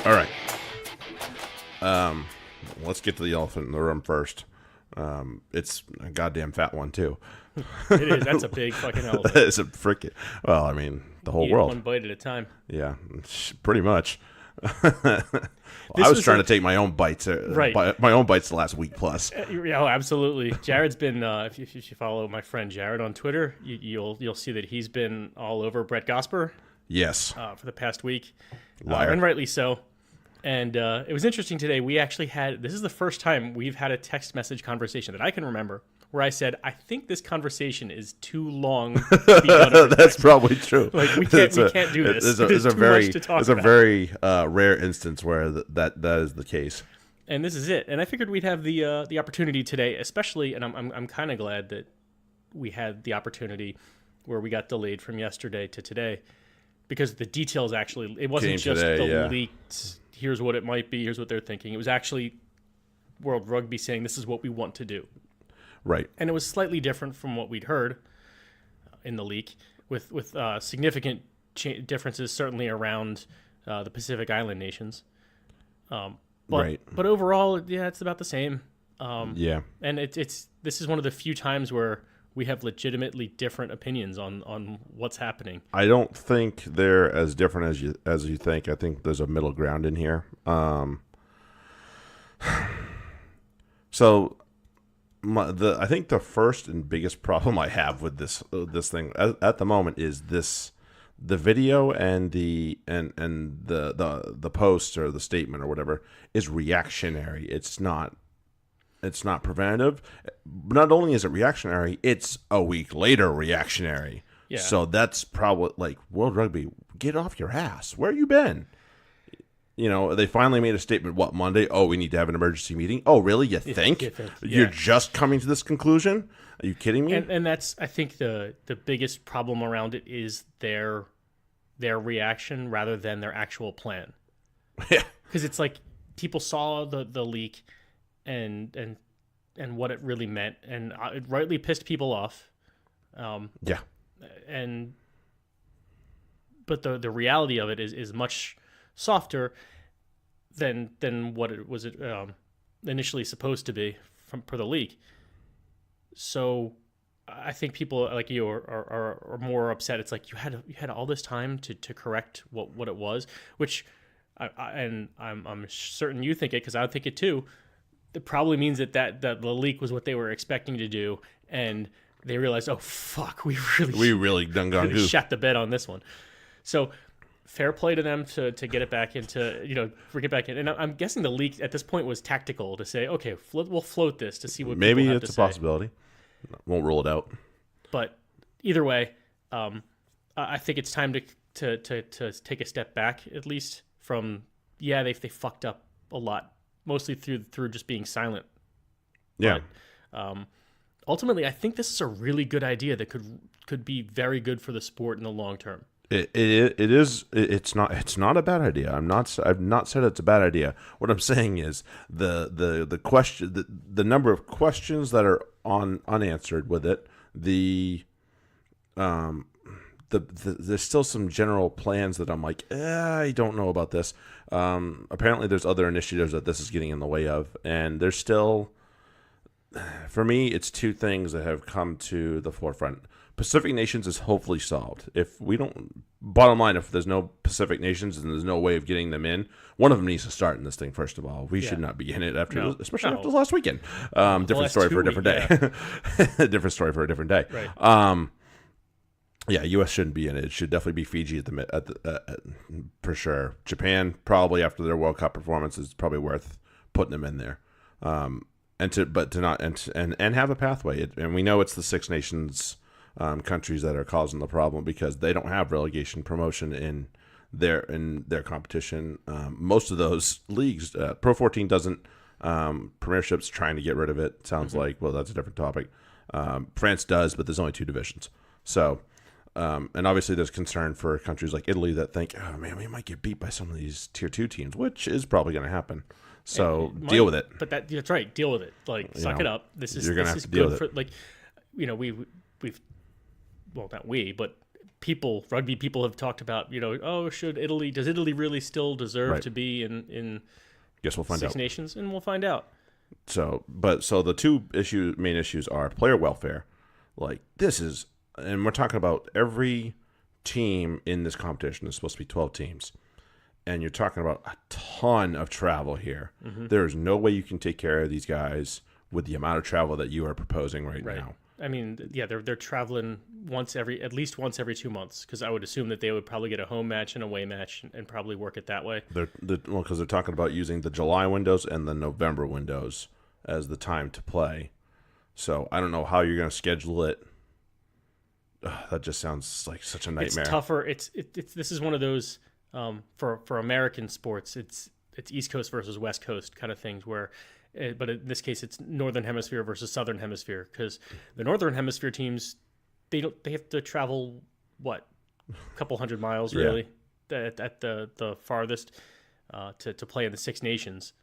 All right. Let's get to the elephant in the room first. It's a goddamn fat one too. It is. That's a big fucking elephant. That is a freaking. Well, I mean, the whole Eat world. one bite at a time. Yeah, pretty much. I was trying to take my own bites. Right. My own bites the last week plus. Oh, absolutely. Jared's been. If you follow my friend Jared on Twitter, you'll see that he's been all over Brett Gosper. Yes. For the past week, Liar. and rightly so. And it was interesting today. We actually had. This is the first time we've had a text message conversation that I can remember where I said, "I think this conversation is too long to be done over That's text." probably true. Like we can't do this. There's too much to talk about. a very rare instance where that is the case. And this is it. And I figured we'd have the opportunity today, especially. And I'm kind of glad that we had the opportunity where we got delayed from yesterday to today, because the details actually it wasn't just the leaked. Here's what it might be. Here's what they're thinking. It was actually World Rugby saying this is what we want to do. Right. And it was slightly different from what we'd heard in the leak, with significant differences certainly around the Pacific Island nations. But overall, yeah, it's about the same. Yeah. And this is one of the few times where we have legitimately different opinions on what's happening. I don't think they're as different as you think. I think there's a middle ground in here. So I think the first and biggest problem I have with this thing at the moment is the video and the post or the statement or whatever is reactionary. It's not preventative. Not only is it reactionary, it's a week later reactionary. Yeah. So that's probably like, World Rugby, get off your ass. Where you been? You know, they finally made a statement, Monday? Oh, we need to have an emergency meeting. Oh, really? You think? Yeah. You're just coming to this conclusion? Are you kidding me? And that's, I think, the biggest problem around it is their reaction rather than their actual plan. Yeah. Because it's like people saw the leak and what it really meant, and it rightly pissed people off. Yeah. But the reality of it is much softer than what it was initially supposed to be for the leak. So I think people like you are more upset. It's like you had all this time to correct what it was, which I'm certain you think it, because I think it too. It probably means that the leak was what they were expecting to do, and they realized, oh fuck, we really done gone really shat the bed on this one. So fair play to them to get it back into, bring it back in. And I'm guessing the leak at this point was tactical to say, okay, we'll float this to see what maybe people have it's to a possibility. Won't rule it out. But either way, I think it's time to take a step back, at least from they fucked up a lot. Mostly through just being silent. Yeah. But, ultimately, I think this is a really good idea that could be very good for the sport in the long term. It is. It's not a bad idea. I've not said it's a bad idea. What I'm saying is the question, the number of questions that are unanswered with it. There's still some general plans that I'm like, I don't know about this. Apparently there's other initiatives that this is getting in the way of, and there's still, for me, it's two things that have come to the forefront. Pacific Nations is hopefully solved. Bottom line, if there's no Pacific Nations and there's no way of getting them in, one of them needs to start in this thing, first of all. We should not be in it especially after last weekend. Different story for a different day. Different story for a different day. Right. Yeah, U.S. shouldn't be in it. It should definitely be Fiji for sure. Japan, probably after their World Cup performance, is probably worth putting them in there. And have a pathway. And we know it's the Six Nations countries that are causing the problem, because they don't have relegation promotion in their competition. Most of those leagues, Pro 14 doesn't. Premiership's trying to get rid of it. Sounds like, well, that's a different topic. France does, but there's only two divisions. So. And obviously there's concern for countries like Italy that think, oh man, we might get beat by some of these tier 2 teams, which is probably going to happen. So deal with it. But that's right. Deal with it. Like, suck it up. This is you're going to have to deal with it. Like, we've well, not we, but rugby people have talked about, does Italy really still deserve to be in Guess we'll find Six out. Nations? And we'll find out. So the two main issues are player welfare. Like and we're talking about every team in this competition is supposed to be 12 teams. And you're talking about a ton of travel here. Mm-hmm. There's no way you can take care of these guys with the amount of travel that you are proposing right now. I mean, yeah, they're traveling at least once every 2 months, because I would assume that they would probably get a home match and away match and probably work it that way. Because they're talking about using the July windows and the November windows as the time to play. So I don't know how you're going to schedule it. That just sounds like such a nightmare. It's tougher. This is one of those for American sports. It's East Coast versus West Coast kind of things where. But in this case, it's Northern Hemisphere versus Southern Hemisphere, because the Northern Hemisphere teams, they have to travel a couple hundred miles really at the farthest to play in the Six Nations.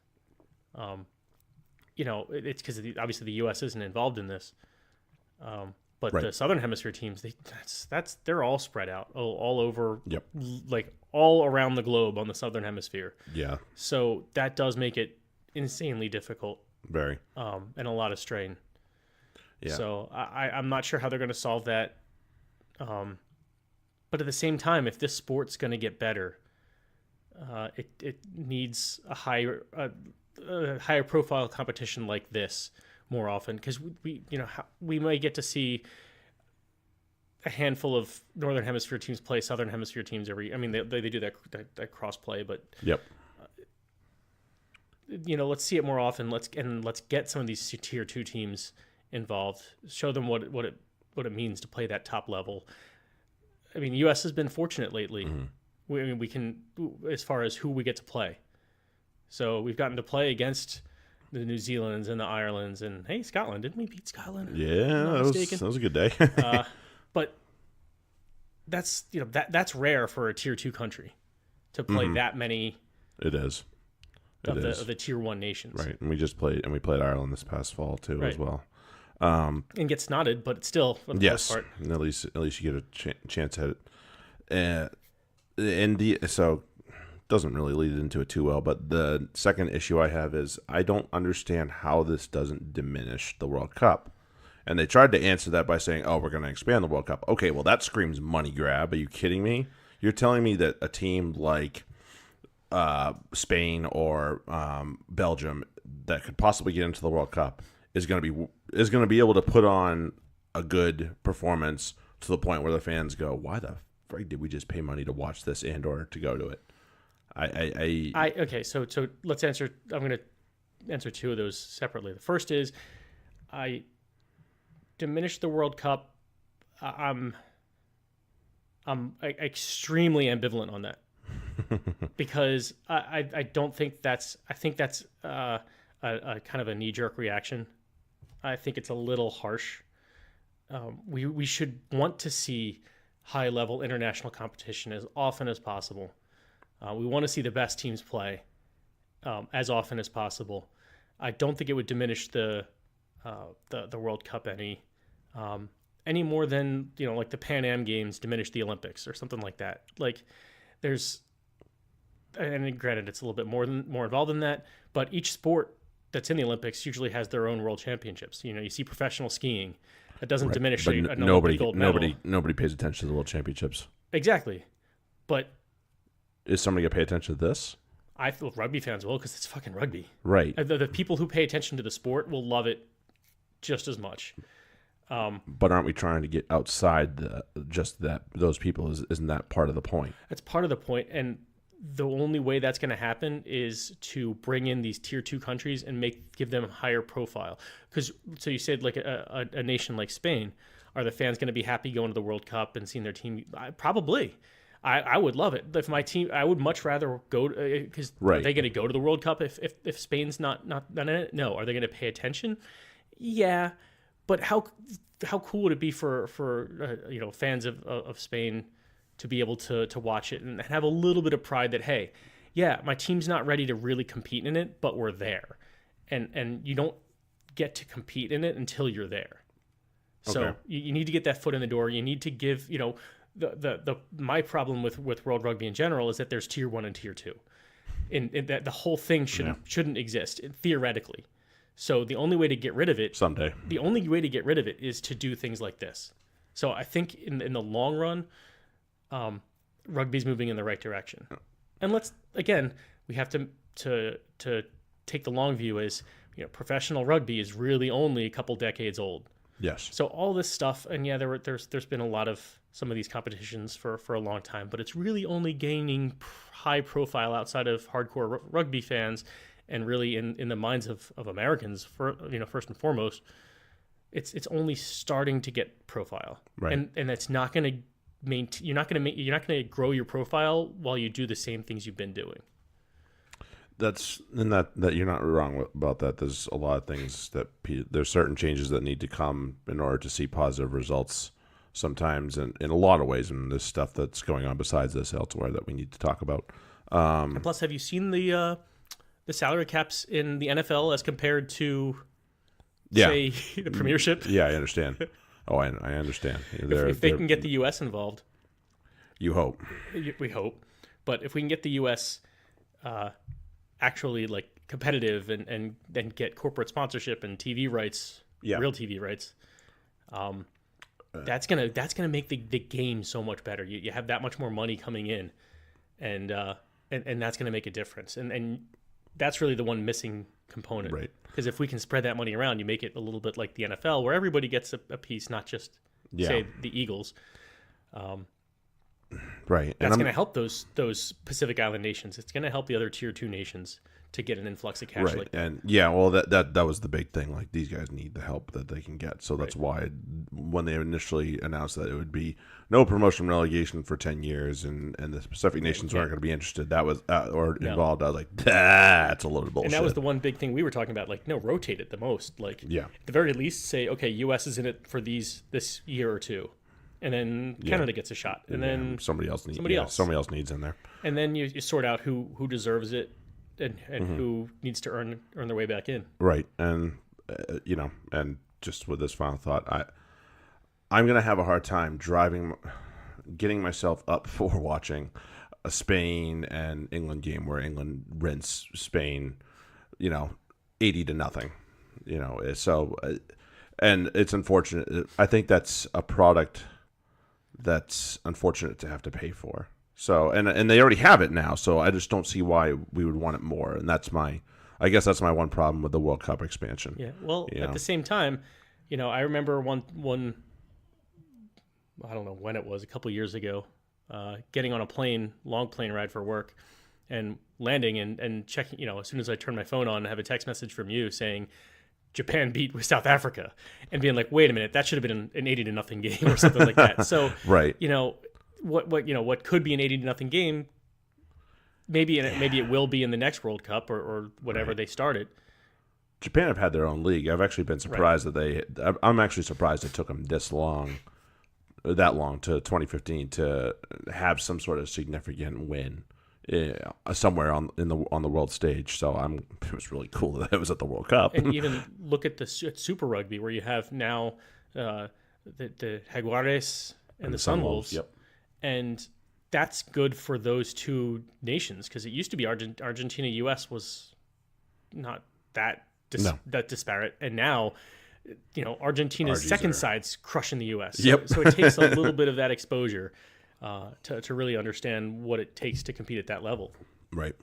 It's because obviously the U.S. isn't involved in this, but the Southern Hemisphere teams, they're all spread out all over, like all around the globe on the Southern Hemisphere. Yeah. So that does make it insanely difficult, very, and a lot of strain. Yeah. So I'm not sure how they're going to solve that. But at the same time, if this sport's going to get better, it needs a higher profile competition like this more often, because we might get to see a handful of Northern Hemisphere teams play Southern Hemisphere teams every. I mean, they do that cross play, but yep. Let's see it more often. Let's get some of these tier 2 teams involved. Show them what it means to play that top level. I mean, U.S. has been fortunate lately. Mm-hmm. We can, as far as who we get to play. So we've gotten to play against the New Zealands and the Irelands, and hey, Scotland, didn't we beat Scotland? Yeah, that was a good day. But that's rare for a tier 2 country to play that many. It is. Of the tier 1 nations, right? And we played Ireland this past fall too, as well. And get snotted, but still, for the most part. And at least you get a chance at it. So doesn't really lead into it too well. But the second issue I have is I don't understand how this doesn't diminish the World Cup. And they tried to answer that by saying, "Oh, we're going to expand the World Cup." Okay, well that screams money grab. Are you kidding me? You're telling me that a team like Spain or Belgium that could possibly get into the World Cup is going to be able to put on a good performance to the point where the fans go, "Why the frig did we just pay money to watch this and or to go to it?" Okay, so let's answer. I'm going to answer two of those separately. The first is I diminish the World Cup. I'm extremely ambivalent on that. Because I don't think that's I think that's a kind of a knee-jerk reaction. I think it's a little harsh. We should want to see high-level international competition as often as possible. We want to see the best teams play as often as possible. I don't think it would diminish the World Cup any more than like the Pan Am Games diminish the Olympics or something like that. Like and granted, it's a little bit more involved than that, but each sport that's in the Olympics usually has their own world championships. You see professional skiing. That doesn't diminish an Olympic gold medal. Nobody pays attention to the world championships. Exactly. But is somebody going to pay attention to this? I feel rugby fans will, because it's fucking rugby. Right. The people who pay attention to the sport will love it just as much. But aren't we trying to get outside those people? Isn't that part of the point? That's part of the point, and the only way that's going to happen is to bring in these tier 2 countries and give them a higher profile. So you said like a nation like Spain, are the fans going to be happy going to the World Cup and seeing their team? Probably. I would love it if my team. I would much rather go because are they going to go to the World Cup if Spain's not in it? No. Are they going to pay attention? Yeah, but how cool would it be for fans of Spain to be able to watch it and have a little bit of pride that, hey, yeah, my team's not ready to really compete in it, but we're there, and you don't get to compete in it until you're there. So you need to get that foot in the door. You need to give my problem with World Rugby in general is that there's tier 1 and tier 2, and that the whole thing shouldn't exist theoretically. So the only way to get rid of it is to do things like this. So I think in the long run, rugby's moving in the right direction. And we have to take the long view as, professional rugby is really only a couple decades old. Yes. So all this stuff, and there's been a lot of some of these competitions for a long time, but it's really only gaining high profile outside of hardcore rugby fans, and really in the minds of Americans, first and foremost, it's only starting to get profile, right? And it's not going to you're not going to grow your profile while you do the same things you've been doing. That you're not wrong about that. There's a lot of things there's certain changes that need to come in order to see positive results sometimes, and in a lot of ways, and there's stuff that's going on besides this elsewhere that we need to talk about. And plus, have you seen the salary caps in the NFL as compared to, say, the Premiership? Yeah, I understand. I understand. If they can get the U.S. involved. You hope. We hope. But if we can get the U.S. Actually competitive and get corporate sponsorship and TV rights, real TV rights, that's gonna make the game so much better. You have that much more money coming in, and that's gonna make a difference. And that's really the one missing component, right? Because if we can spread that money around, you make it a little bit like the NFL, where everybody gets a piece, not just say the Eagles. Right. That's going to help those Pacific Island nations. It's going to help the other tier 2 nations to get an influx of cash. Right. Like that. And that was the big thing. Like, these guys need the help that they can get. So that's why when they initially announced that it would be no promotion relegation for 10 years and the Pacific nations weren't going to be interested, that was involved. I was like, that's a load of bullshit. And that was the one big thing we were talking about. Like, no, rotate it the most. Like, at the very least, say, okay, U.S. is in it for this year or two. And then Canada gets a shot, and then somebody else needs in there, and then you sort out who deserves it, and who needs to earn their way back in. Right, and and just with this final thought, I'm gonna have a hard time getting myself up for watching a Spain and England game where England rinse Spain, 80-0. So, and it's unfortunate. I think that's a product that's unfortunate to have to pay for. So, and they already have it now, so I just don't see why we would want it more. And I guess that's my one problem with the World Cup expansion. Yeah. Well, at the same time, I remember one I don't know when it was, a couple years ago, getting on a long plane ride for work, and landing and checking, as soon as I turn my phone on, I have a text message from you saying Japan beat South Africa, and being like, wait a minute, that should have been an 80-0 game or something like that. So, right. What could be an 80-0 game, maybe it will be in the next World Cup or whatever they started. Japan have had their own league. I've actually been surprised I'm actually surprised it took them that long to 2015 to have some sort of significant win somewhere on the world stage. So it was really cool that it was at the World Cup. And even look at the Super Rugby, where you have now the Jaguares and the Sunwolves. Yep. And that's good for those two nations, because it used to be Argentina US was not that disparate, and now Argentina's second side's crushing the US. Yep. So it takes a little bit of that exposure to really understand what it takes to compete at that level. Right.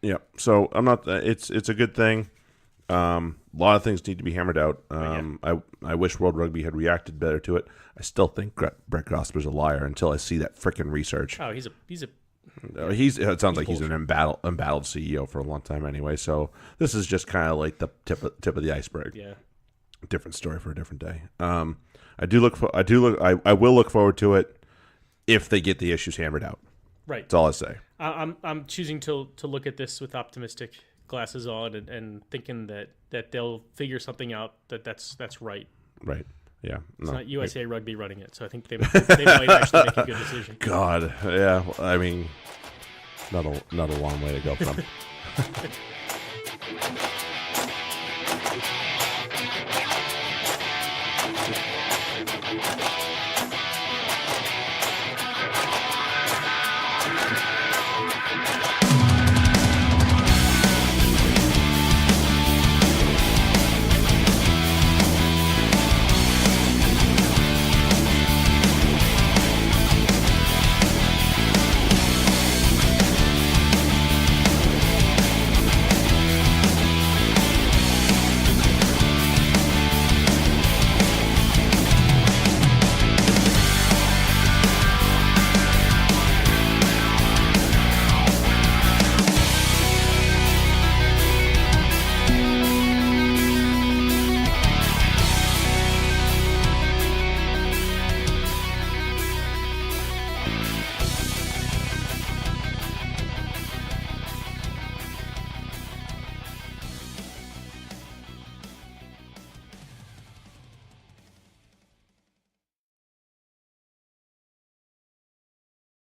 Yeah. So I'm not. It's a good thing. A lot of things need to be hammered out. I wish World Rugby had reacted better to it. I still think Brett Gosper's a liar until I see that frickin' research. Oh, it sounds like he's an embattled CEO for a long time anyway. So this is just kind of like the tip of the iceberg. Yeah. Different story for a different day. I will look forward to it if they get the issues hammered out. Right. That's all I say. I'm choosing to look at this with optimistic glasses on and thinking that they'll figure something out that's right. Right. Yeah. It's not USA Rugby running it, so I think they might actually make a good decision. God. Yeah. I mean, not a long way to go from.